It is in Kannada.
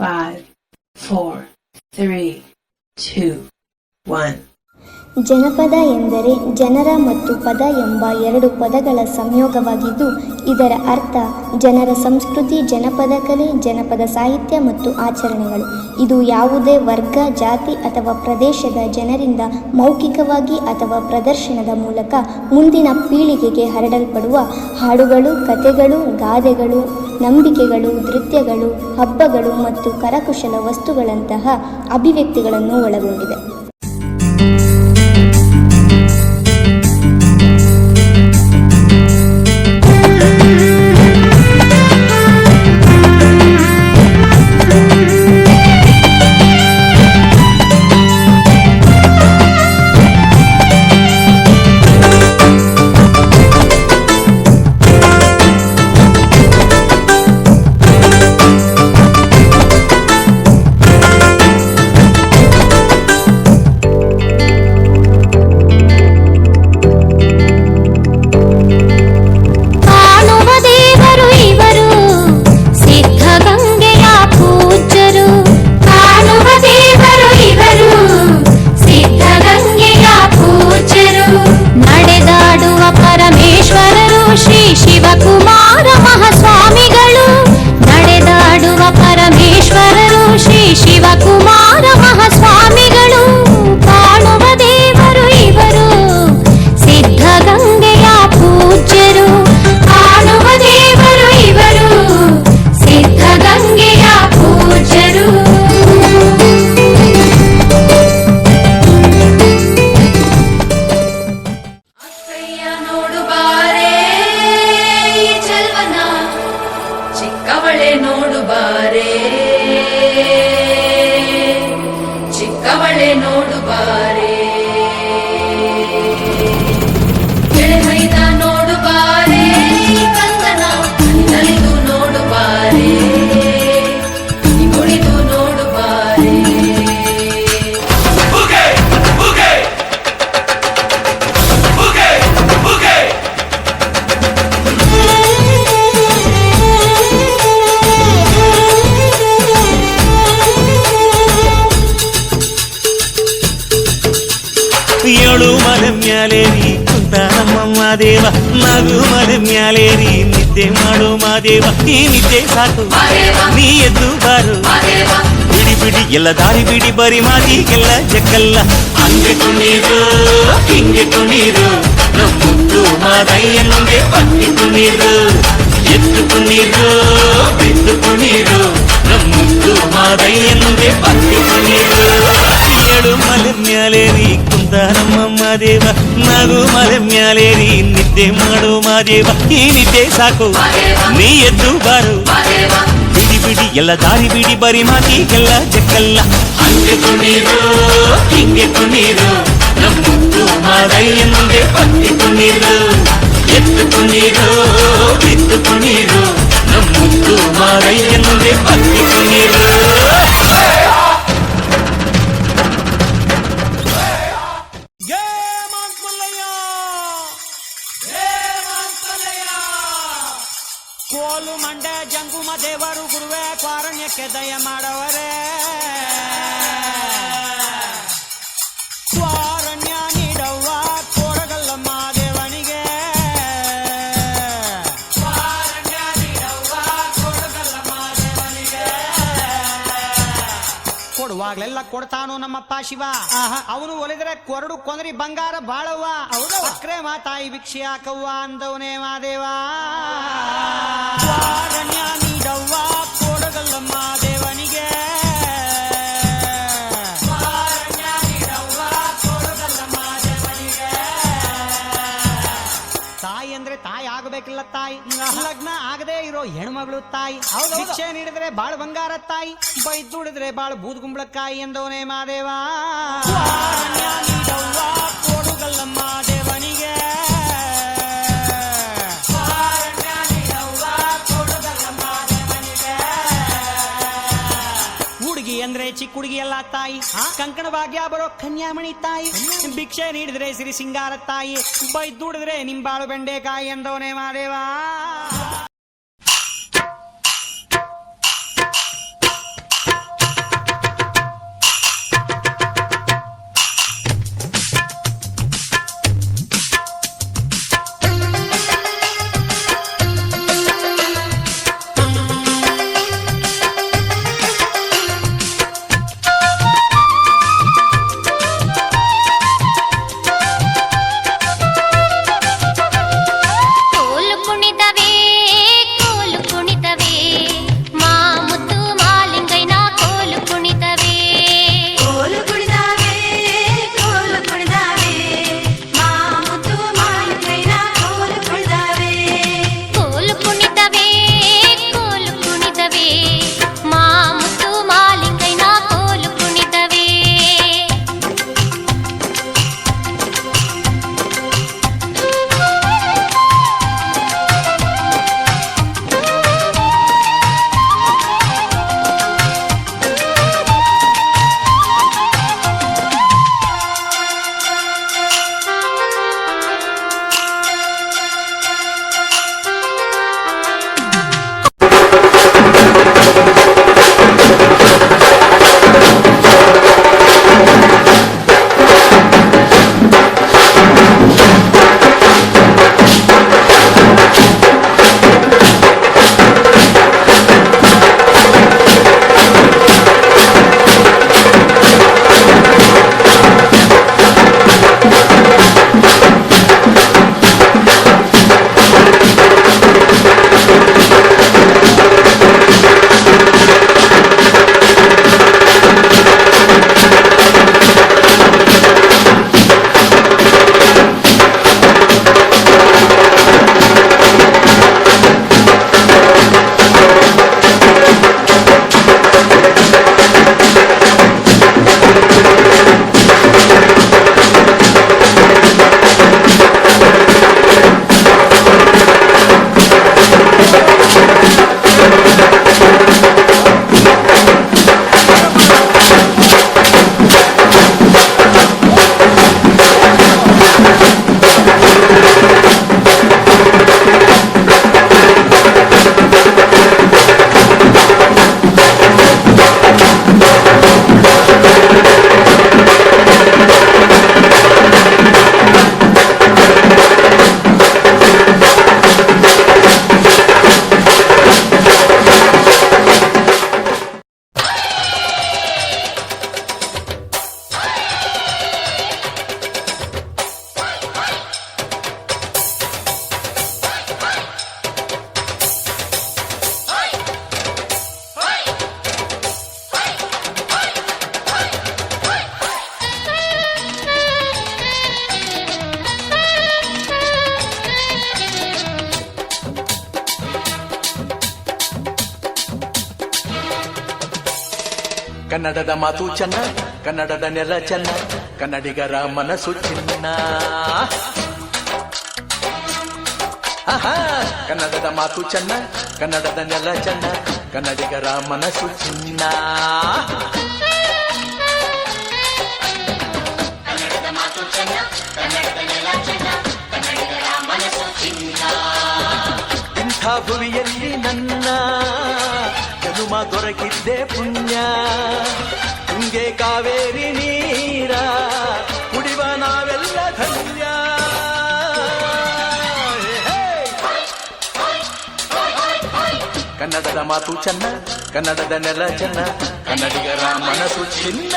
5, 4, 3, 2, 1. ಜನಪದ ಎಂದರೆ ಜನರ ಮತ್ತು ಪದ ಎಂಬ ಎರಡು ಪದಗಳ ಸಂಯೋಗವಾಗಿದ್ದು, ಇದರ ಅರ್ಥ ಜನರ ಸಂಸ್ಕೃತಿ, ಜನಪದ ಕಲೆ, ಜನಪದ ಸಾಹಿತ್ಯ ಮತ್ತು ಆಚರಣೆಗಳು. ಇದು ಯಾವುದೇ ವರ್ಗ, ಜಾತಿ ಅಥವಾ ಪ್ರದೇಶದ ಜನರಿಂದ ಮೌಖಿಕವಾಗಿ ಅಥವಾ ಪ್ರದರ್ಶನದ ಮೂಲಕ ಮುಂದಿನ ಪೀಳಿಗೆಗೆ ಹರಡಲ್ಪಡುವ ಹಾಡುಗಳು, ಕಥೆಗಳು, ಗಾದೆಗಳು, ನಂಬಿಕೆಗಳು, ನೃತ್ಯಗಳು, ಹಬ್ಬಗಳು ಮತ್ತು ಕರಕುಶಲ ವಸ್ತುಗಳಂತಹ ಅಭಿವ್ಯಕ್ತಿಗಳನ್ನು ಒಳಗೊಂಡಿದೆ. ಚಿಕ್ಕವಳೆ ನೋಡು ಬಾರೆ, ಕೆಳೆ ಮೈದ ನೋಡು ಬಾರೆ, ಕಂದನ ನಲಿದು ನೋಡು ಬಾರೆ, ಕುಣಿದು ನೋಡು ಬಾರೆ. ಏಳು ಮಲೆ ಮ್ಯಾಲೇರಿ ಕುಂತ ನಮ್ಮಮ್ಮ ದೇವ, ನಗು ಮಲೆ ಮ್ಯಾಲೇರಿ ನಿದ್ದೆ ಮಾಡು ಮಾದೇವ. ಈ ನಿದ್ದೆ ಸಾಕು ನೀ ಎದ್ದು ಬಾರು, ಬಿಡಿ ಬಿಡಿ ಎಲ್ಲ ದಾರಿ ಬಿಡಿ, ಬರಿ ಮಾತಿಗೆಲ್ಲ ಜಕ್ಕಲ್ಲ. ಹಂಗೆ ಕುಣೀರು ಹಿಂಗೆ ಕುಣೀರು, ನಮ್ಮುದ್ದು ಮಾದಯ್ಯನಿಗೆ ಪತ್ತಿ ಕುಣೀರು. ಎದ್ದು ಕುಣೀರು ಬಿದ್ದು ಕುಣೀರು, ನಮ್ಮುದ್ದು ಮಾದಯ್ಯನಿಗೆ ಪತ್ತಿ ಕುಣೀರು. ಏಳು ಮಲೆ ಮ್ಯಾಲೇರಿ ಕುಂತ ನಮ್ಮಮ್ಮ ದೇವ, ನಗು ಮಲೆ ಮ್ಯಾಲೇರಿ ನಿದ್ದೆ ಮಾಡು ಮಾದೇವ. ಈ ನಿದ್ದೆ ಸಾಕು ನೀ ಎದ್ದು ಬಾರು, ಬಿಡಿ ಬಿಡಿ ಎಲ್ಲ ದಾರಿ ಬಿಡಿ, ಬರಿ ಮಾತಿಗೆಲ್ಲ ಜಕ್ಕಲ್ಲ. ಹಂಗೆ ಕುಣೀರು ಹಿಂಗೆ ಕುಣೀರು, ನಮ್ಮುದ್ದು ಮಾದಯ್ಯನಿಗೆ ಪತ್ತಿ ಕುಣೀರು. ಎದ್ದು ಕುಣೀರು ಬಿದ್ದು ಕುಣೀರು, ನಮ್ಮುದ್ದು ಮಾದಯ್ಯನಿಗೆ ಪತ್ತಿ ಕುಣೀರು. ಕೋಲು ಮಂಡೆ ಜಂಗುಮ ದೇವರು ಗುರುವೇ ಕಾರಣ್ಯಕ್ಕೆ ದಯ ಮಾಡವರೇ, ಕಾರಣ್ಯ ನೀಡವ್ವ ಕೋಡಗಲ್ಲಮ್ಮ ದೇವನಿಗೆ. ಕಾರಣ್ಯ ನೀಡವ್ವ ಕೋಡಗಲ್ಲಮ್ಮ ದೇವನಿಗೆ. ಕೊಡುವಾಗ್ಲೆಲ್ಲ ಕೊಡ್ತಾನು ನಮ್ಮಪ್ಪ ಶಿವ, ಅವನು ಒಲಿದ್ರೆ ಕೊರಡು ಕೊಂದ್ರಿ ಬಂಗಾರ ಬಾಳವ್ವ. ಅಕ್ರೆ ಮಾತಾಯಿ ಭಿಕ್ಷೆ ಹಾಕವ್ವ ಅಂದವನೇ ಮಾದೇವ. ಕಾರಣ್ಯ ನೀಡವ್ವ ಕೋಡಗಲ್ಲಮ್ಮ ದೇವನಿಗೆ. ಕಾರಣ್ಯ ನೀಡವ್ವ ಕೋಡಗಲ್ಲಮ್ಮ ದೇವನಿಗೆ. ತಾಯಿ ಅಂದ್ರೆ ತಾಯಿ ಆಗಬೇಕಿಲ್ಲ ತಾಯಿ, ಲಗ್ನ ಆಗದೆ ಇರೋ ಹೆಣ್ಮಗಳು ತಾಯಿ. ಭಿಕ್ಷೆ ನೀಡಿದ್ರೆ ಬಾಳ್ ಬಂಗಾರ ತಾಯಿ, ಬೈದುಡಿದ್ರೆ ಬಾಳ್ ಬೂದ್ಗುಂಬಳಕಾಯಿ ಎಂದವನೇ ಮಾದೇವ. ಕಾರಣ್ಯ ನೀಡವ್ವ ಕೋಡಗಲ್ಲಮ್ಮ ದೇವನಿಗೆ. ಹುಡುಗಿ ಅಂದ್ರೆ ಚಿಕ್ಕ ಹುಡುಗಿ ಎಲ್ಲ ತಾಯಿ, ಕಂಕಣ ಭಾಗ್ಯ ಬರೋ ಕನ್ಯಾಮಣಿ ತಾಯಿ. ಭಿಕ್ಷೆ ನೀಡಿದ್ರೆ ಸಿರಿ ಸಿಂಗಾರ ತಾಯಿ, ಬೈದುಡಿದ್ರೆ ನಿಂಬಾಳು ಬೆಂಡೆಕಾಯಿ ಎಂದವನೇ ಮಾದೇವ. ಕನ್ನಡದ ಮಾತು ಚೆನ್ನ, ಕನ್ನಡದ ನೆಲ ಚೆನ್ನ, ಕನ್ನಡಿಗರ ಮನಸ್ಸು ಚಿನ್ನ. ಆಹಾ, ಕನ್ನಡದ ಮಾತು ಚೆನ್ನ, ಕನ್ನಡದ ನೆಲ ಚೆನ್ನ, ಕನ್ನಡಿಗರ ಮನಸ್ಸು ಚಿನ್ನ. ಇಂಥ ಭುವಿಯಲ್ಲಿ ನನ್ನ ಜನುಮ ದೊರಕಿದ್ದೆ ಪುಣ್ಯ. ತುಂಗೆ ಕಾವೇರಿ ನೀರ ಕುಡಿವ ನಾವೆಲ್ಲ ಧನ್ಯ. ಕನ್ನಡದ ಮಾತು ಚೆನ್ನ, ಕನ್ನಡದ ನೆಲ ಚೆನ್ನ, ಕನ್ನಡಿಗರ ಮನಸ್ಸು ಚಿನ್ನ.